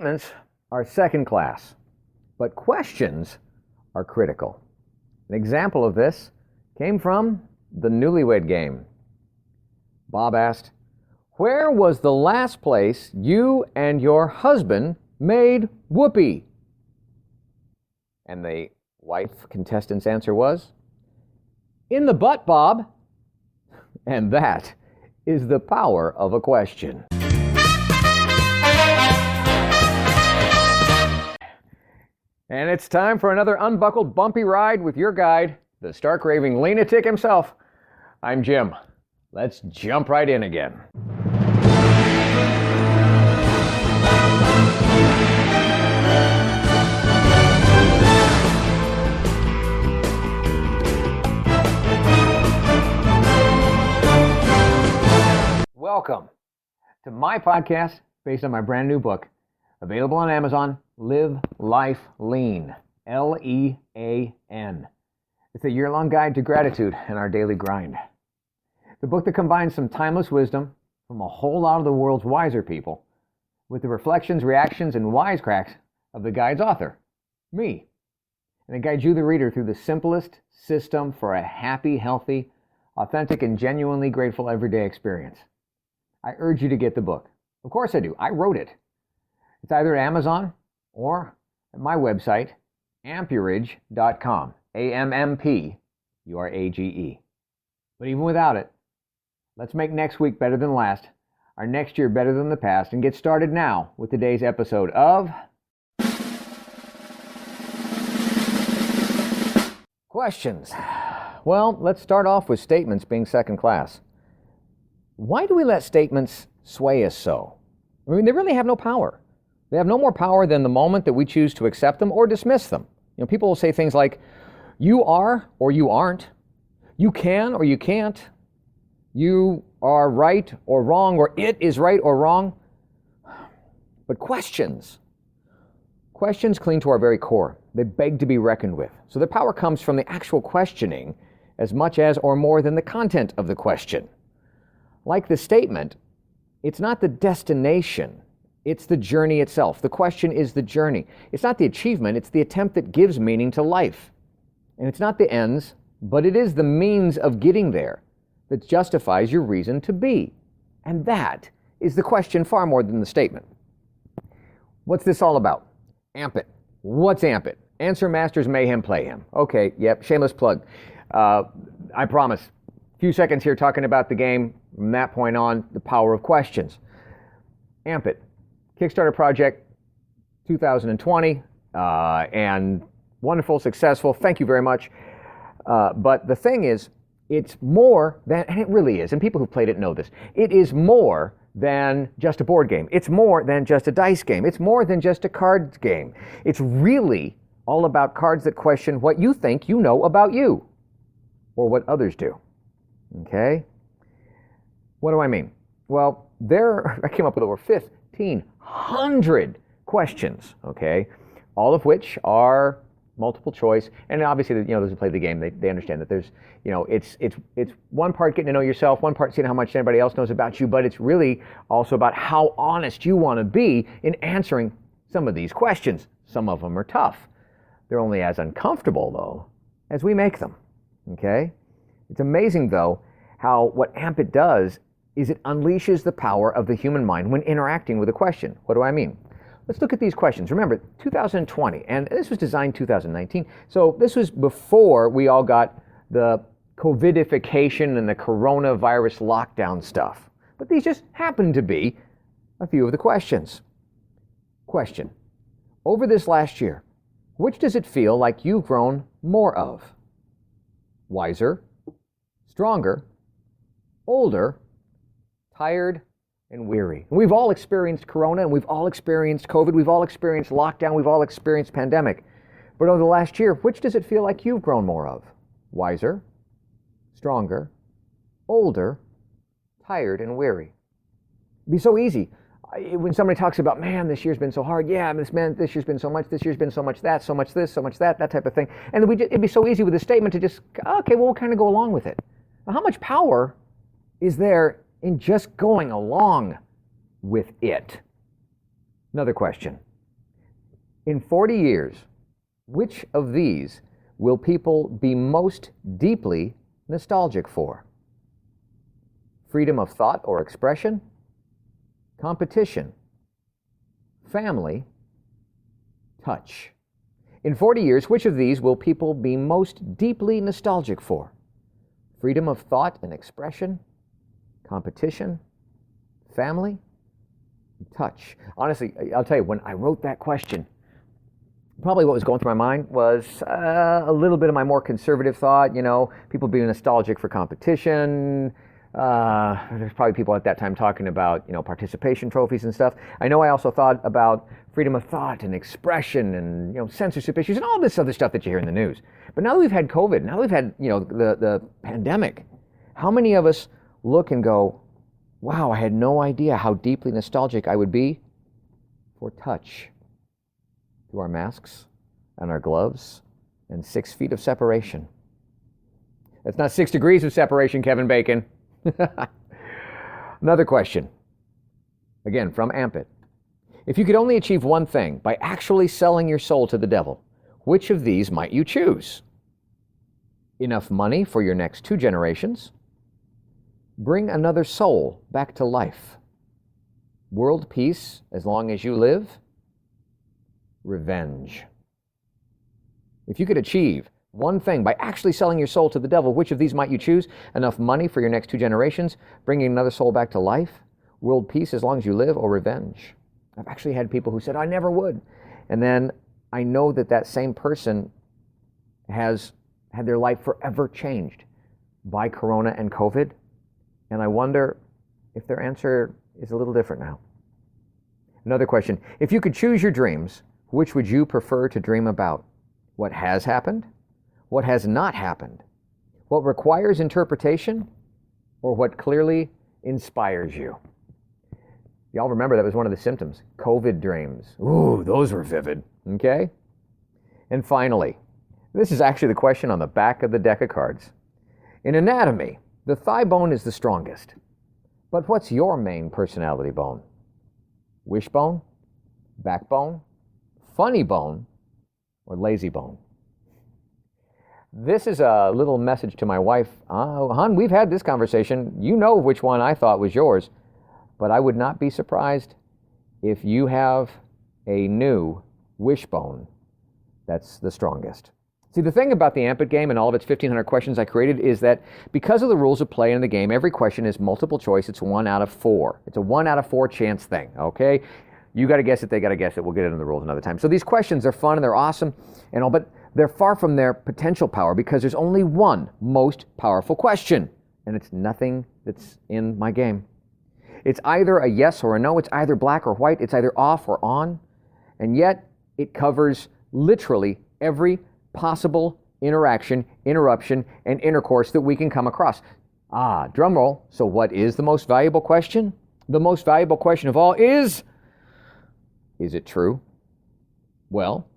Statements are second class, but questions are critical. An example of this came from the Newlywed Game. Bob asked, "Where was the last place you and your husband made whoopie?" And the wife contestant's answer was, "In the butt, Bob." And that is the power of a question. And it's time for another unbuckled, bumpy ride with your guide, the stark raving LEAN-atic himself. I'm Jim. Let's jump right in again. Welcome to my podcast based on my brand new book, available on Amazon, Live Life Lean, L-E-A-N. It's a year-long guide to gratitude and our daily grind. The book that combines some timeless wisdom from a whole lot of the world's wiser people with the reflections, reactions, and wisecracks of the guide's author, me. And it guides you, the reader, through the simplest system for a happy, healthy, authentic, and genuinely grateful everyday experience. I urge you to get the book. Of course I do. I wrote it. It's either at Amazon or at my website, ampurage.com. A-M-M-P-U-R-A-G-E. But even without it, let's make next week better than last, our next year better than the past, and get started now with today's episode of Questions. Well, let's start off with statements being second class. Why do we let statements sway us so? I mean, they really have no power. They have no more power than the moment that we choose to accept them or dismiss them. You know, people will say things like, "You are or you aren't. You can or you can't. You are right or wrong," or "it is right or wrong." But questions cling to our very core. They beg to be reckoned with. So their power comes from the actual questioning as much as or more than the content of the question. Like the statement, it's not the destination, it's the journey itself. The question is the journey. It's not the achievement, it's the attempt that gives meaning to life. And it's not the ends, but it is the means of getting there that justifies your reason to be. And that is the question far more than the statement. What's this all about? Amp it. What's Amp it? Answer Masters Mayhem Play Him. Okay, yep, shameless plug. I promise. A few seconds here talking about the game. From that point on, the power of questions. Amp it. Kickstarter project, 2020, and wonderful, successful. Thank you very much. But the thing is, it's more than, and it really is, and people who've played it know this, it is more than just a board game. It's more than just a dice game. It's more than just a cards game. It's really all about cards that question what you think you know about you, or what others do. Okay? What do I mean? Well, I came up with over 1,500 questions, okay? All of which are multiple choice. And obviously, those who play the game, they understand that there's, it's one part getting to know yourself, one part seeing how much anybody else knows about you, but it's really also about how honest you want to be in answering some of these questions. Some of them are tough. They're only as uncomfortable, though, as we make them, okay? It's amazing, though, how what Amp It does is it unleashes the power of the human mind when interacting with a question. What do I mean? Let's look at these questions. Remember, 2020, and this was designed 2019, so this was before we all got the COVIDification and the coronavirus lockdown stuff. But these just happen to be a few of the questions. Question: over this last year, which does it feel like you've grown more of? Wiser, stronger, older, tired, and weary. And we've all experienced corona, and we've all experienced COVID, we've all experienced lockdown, we've all experienced pandemic. But over the last year, which does it feel like you've grown more of? Wiser, stronger, older, tired, and weary. It'd be so easy. When somebody talks about, man, this year's been so hard, yeah, this year's been so much, this year's been so much that, so much this, so much that type of thing. And it'd be so easy with a statement to just, okay, well, we'll kind of go along with it. Now, how much power is there in just going along with it? Another question. In 40 years, which of these will people be most deeply nostalgic for? Freedom of thought or expression, competition, family, touch. In 40 years, which of these will people be most deeply nostalgic for? Freedom of thought and expression, competition, family, touch. Honestly, I'll tell you, when I wrote that question, probably what was going through my mind was a little bit of my more conservative thought, people being nostalgic for competition. There's probably people at that time talking about, participation trophies and stuff. I know I also thought about freedom of thought and expression and, censorship issues and all this other stuff that you hear in the news. But now that we've had COVID, now that we've had, the pandemic, how many of us look and go, wow, I had no idea how deeply nostalgic I would be for touch, through our masks and our gloves and 6 feet of separation. That's not 6 degrees of separation, Kevin Bacon. Another question, again from Ampit. If you could only achieve one thing by actually selling your soul to the devil, which of these might you choose? Enough money for your next 2 generations? Bring another soul back to life? World peace as long as you live? Revenge. If you could achieve one thing by actually selling your soul to the devil, which of these might you choose? Enough money for your next 2 generations? Bringing another soul back to life? World peace as long as you live? Or revenge? I've actually had people who said, I never would. And then I know that same person has had their life forever changed by Corona and COVID. And I wonder if their answer is a little different now. Another question. If you could choose your dreams, which would you prefer to dream about? What has happened? What has not happened? What requires interpretation? Or what clearly inspires you? Y'all remember that was one of the symptoms. COVID dreams. Ooh, those were vivid. Okay? And finally, this is actually the question on the back of the deck of cards. In anatomy, the thigh bone is the strongest. But what's your main personality bone? Wishbone? Backbone? Funny bone? Or lazy bone? This is a little message to my wife. Hon, we've had this conversation. You know which one I thought was yours. But I would not be surprised if you have a new wishbone that's the strongest. See, the thing about the Ampit game and all of its 1,500 questions I created is that because of the rules of play in the game, every question is multiple choice. It's 1 out of 4. It's a 1 out of 4 chance thing, okay? You got to guess it, they got to guess it. We'll get into the rules another time. So these questions are fun and they're awesome and all, but they're far from their potential power because there's only one most powerful question, and it's nothing that's in my game. It's either a yes or a no. It's either black or white. It's either off or on. And yet it covers literally every possible interaction, interruption, and intercourse that we can come across. Drum roll. So what is the most valuable question? The most valuable question of all is it true? Well,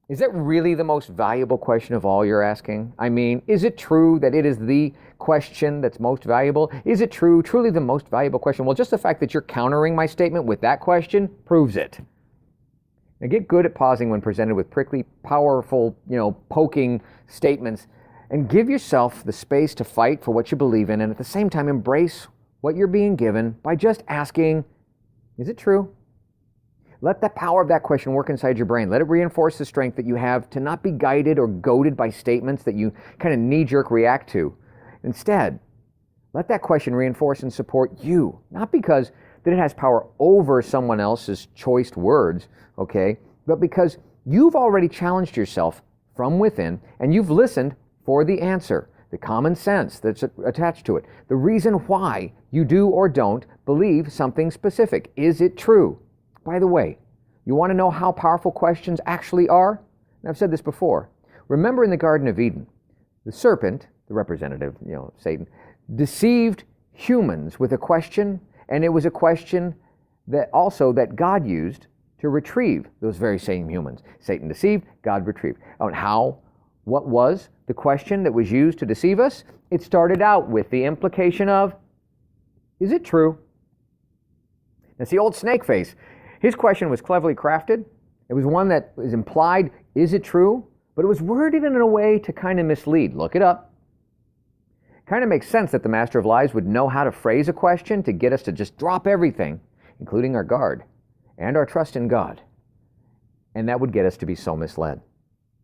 is that really the most valuable question of all you're asking? I mean, is it true that it is the question that's most valuable? Is it truly the most valuable question? Well, just the fact that you're countering my statement with that question proves it. Now get good at pausing when presented with prickly, powerful, poking statements, and give yourself the space to fight for what you believe in, and at the same time embrace what you're being given by just asking, is it true? Let the power of that question work inside your brain. Let it reinforce the strength that you have to not be guided or goaded by statements that you kind of knee-jerk react to. Instead, let that question reinforce and support you, not because that it has power over someone else's choiced words, okay, but because you've already challenged yourself from within and you've listened for the answer, the common sense that's attached to it, the reason why you do or don't believe something specific. Is it true? By the way, you want to know how powerful questions actually are? And I've said this before. Remember in the Garden of Eden, the serpent, the representative, Satan, deceived humans with a question, and it was a question that God used to retrieve those very same humans. Satan deceived, God retrieved. What was the question that was used to deceive us? It started out with the implication of, is it true? Now see, old Snakeface, his question was cleverly crafted. It was one that was implied, is it true? But it was worded in a way to kind of mislead. Look it up. It kind of makes sense that the master of lies would know how to phrase a question to get us to just drop everything, including our guard and our trust in God. And that would get us to be so misled.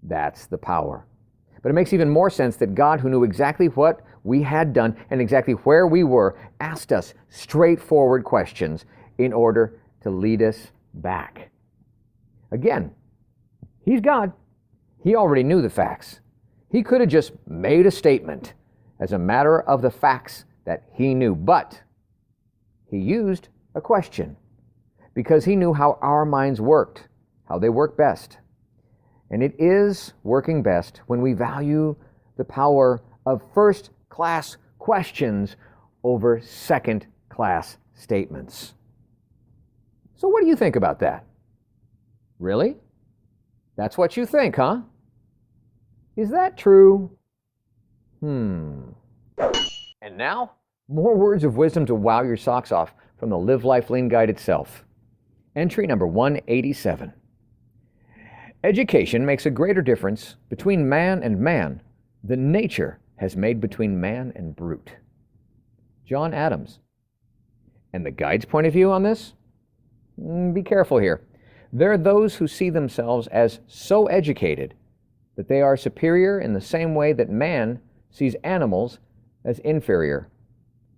That's the power. But it makes even more sense that God, who knew exactly what we had done and exactly where we were, asked us straightforward questions in order to lead us back. Again, He's God. He already knew the facts. He could have just made a statement as a matter of the facts that He knew, but He used a question because He knew how our minds worked, how they work best. And it is working best when we value the power of first-class questions over second-class statements. So what do you think about that? Really? That's what you think, huh? Is that true? And now, more words of wisdom to wow your socks off from the Live Life Lean Guide itself. Entry number 187. Education makes a greater difference between man and man than nature has made between man and brute. John Adams. And the guide's point of view on this? Be careful here. There are those who see themselves as so educated that they are superior in the same way that man sees animals as inferior.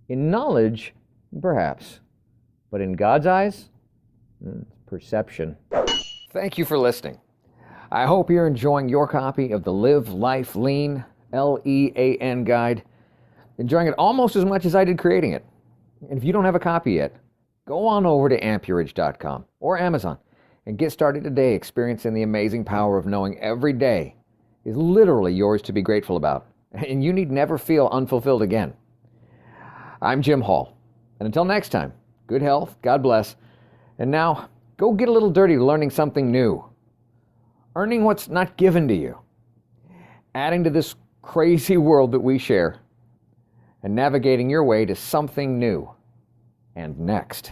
In knowledge, perhaps, but in God's eyes, perception. Thank you for listening. I hope you're enjoying your copy of the Live Life Lean, LEAN guide, enjoying it almost as much as I did creating it. And if you don't have a copy yet, go on over to amperage.com or Amazon and get started today experiencing the amazing power of knowing every day is literally yours to be grateful about, and you need never feel unfulfilled again. I'm Jim Hall, and until next time, good health, God bless, and now go get a little dirty learning something new, earning what's not given to you, adding to this crazy world that we share, and navigating your way to something new and next.